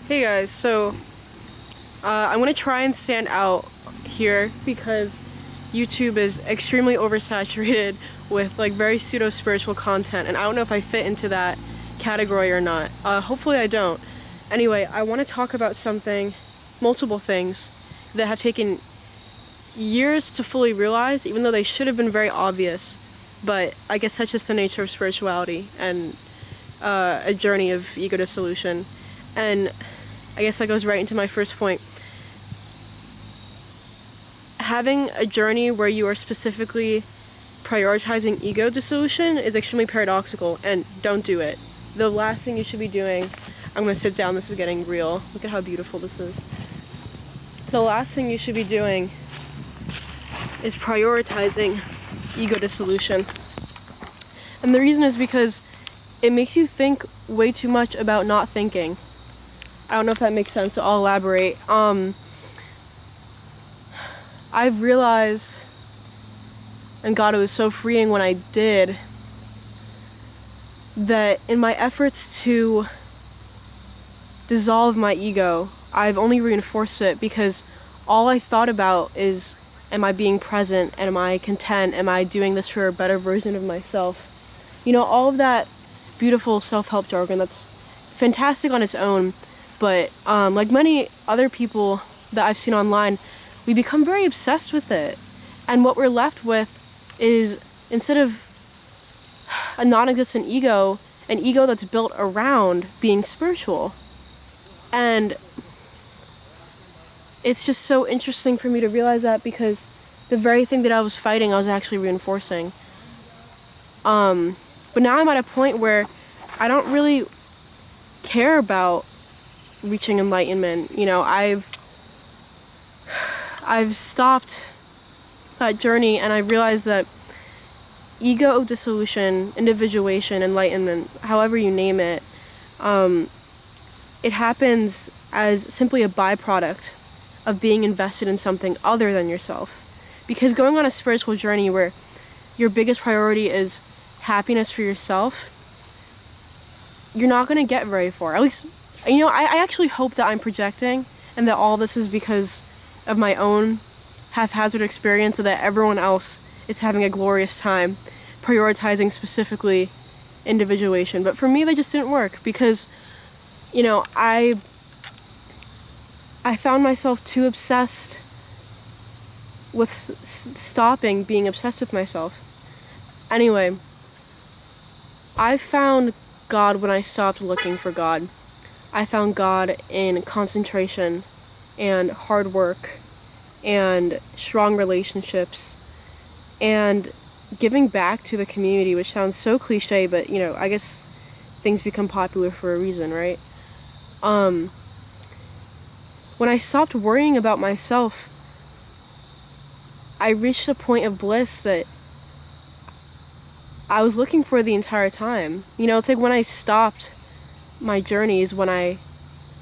Hey guys, I'm gonna try and stand out here because YouTube is extremely oversaturated with like very pseudo spiritual content, and I don't know if I fit into that category or not. Hopefully I don't. Anyway, I want to talk about multiple things that have taken years to fully realize, even though they should have been very obvious. But I guess that's just the nature of spirituality and a journey of ego dissolution. And I guess that goes right into my first point. Having a journey where you are specifically prioritizing ego dissolution is extremely paradoxical, and don't do it. The last thing you should be doing, I'm going to sit down, this is getting real. Look at how beautiful this is. The last thing you should be doing is prioritizing ego dissolution. And the reason is because it makes you think way too much about not thinking. I don't know if that makes sense, so I'll elaborate. I've realized, and God, it was so freeing when I did, that in my efforts to dissolve my ego, I've only reinforced it because all I thought about is, am I being present? Am I content? Am I doing this for a better version of myself? You know, all of that beautiful self-help jargon that's fantastic on its own, but like many other people that I've seen online, we become very obsessed with it. And what we're left with is, instead of a non-existent ego, an ego that's built around being spiritual. And it's just so interesting for me to realize that, because the very thing that I was fighting, I was actually reinforcing. But now I'm at a point where I don't really care about reaching enlightenment. You know, I've stopped that journey, and I realized that ego dissolution, individuation, enlightenment, however you name it, it happens as simply a byproduct of being invested in something other than yourself. Because going on a spiritual journey where your biggest priority is happiness for yourself, you're not going to get very far. At least, you know, I actually hope that I'm projecting, and that all this is because of my own haphazard experience, so that everyone else is having a glorious time prioritizing specifically individuation. But for me, that just didn't work, because, you know, I found myself too obsessed with stopping being obsessed with myself. Anyway, I found God when I stopped looking for God. I found God in concentration and hard work and strong relationships and giving back to the community, which sounds so cliche, but, you know, I guess things become popular for a reason, right? When I stopped worrying about myself, I reached a point of bliss that I was looking for the entire time. You know, it's like when I stopped my journey is when I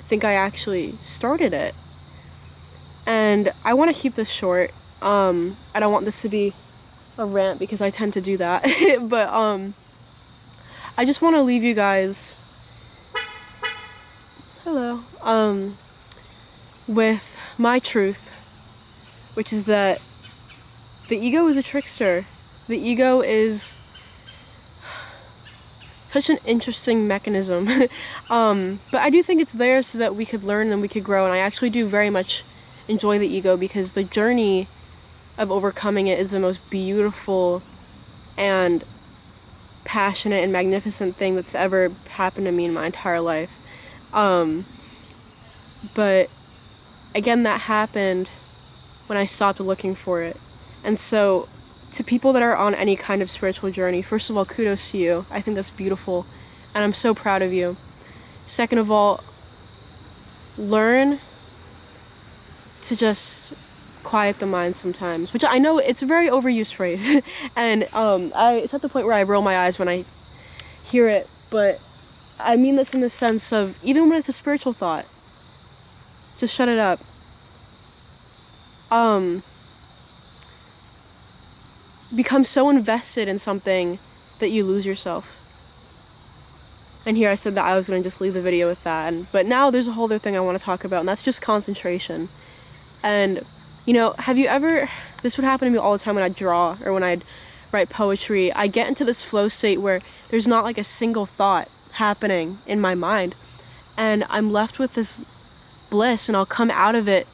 think I actually started it. And I want to keep this short. I don't want this to be a rant, because I tend to do that. But I just want to leave you guys, hello, with my truth, which is that the ego is a trickster. The ego is such an interesting mechanism. But I do think it's there so that we could learn and we could grow, and I actually do very much enjoy the ego, because the journey of overcoming it is the most beautiful and passionate and magnificent thing that's ever happened to me in my entire life. But again, that happened when I stopped looking for it. And so, to people that are on any kind of spiritual journey, first of all, kudos to you. I think that's beautiful, and I'm so proud of you. Second of all, learn to just quiet the mind sometimes, which I know it's a very overused phrase, and it's at the point where I roll my eyes when I hear it, but I mean this in the sense of, even when it's a spiritual thought, just shut it up. Become so invested in something that you lose yourself. And here I said that I was going to just leave the video with that. But now there's a whole other thing I want to talk about, and that's just concentration. And, you know, have you ever... This would happen to me all the time when I'd draw or when I'd write poetry. I get into this flow state where there's not like a single thought happening in my mind. And I'm left with this bliss, and I'll come out of it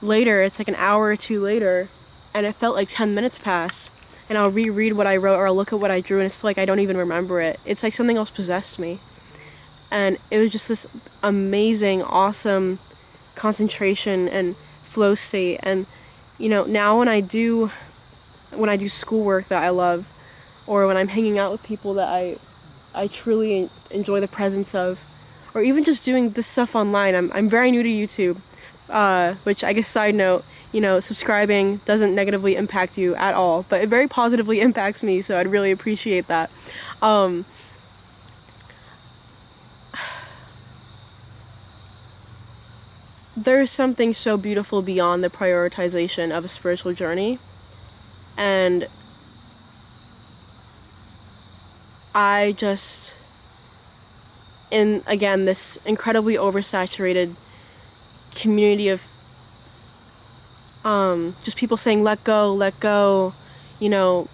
later. It's like an hour or two later, and it felt like 10 minutes passed. And I'll reread what I wrote, or I'll look at what I drew, and it's like I don't even remember it. It's like something else possessed me. And it was just this amazing, awesome concentration and flow state. And, you know, now when I do schoolwork that I love, or when I'm hanging out with people that I truly enjoy the presence of, or even just doing this stuff online. I'm very new to YouTube, which I guess side note, you know, subscribing doesn't negatively impact you at all, but it very positively impacts me, so I'd really appreciate that. There's something so beautiful beyond the prioritization of a spiritual journey, and I just, in, again, this incredibly oversaturated community of just people saying let go, you know,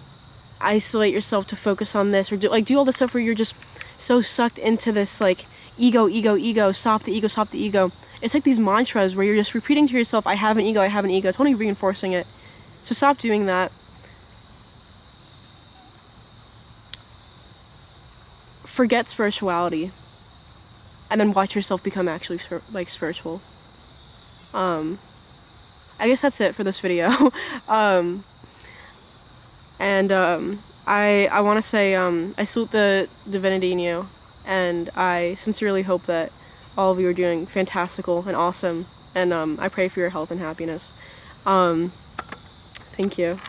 isolate yourself to focus on this, or do all this stuff where you're just so sucked into this like ego, stop the ego. It's like these mantras where you're just repeating to yourself, I have an ego. It's only reinforcing it. So stop doing that. Forget spirituality, and then watch yourself become actually spiritual. I guess that's it for this video. I want to say I salute the divinity in you, and I sincerely hope that all of you are doing fantastical and awesome, and I pray for your health and happiness. Thank you.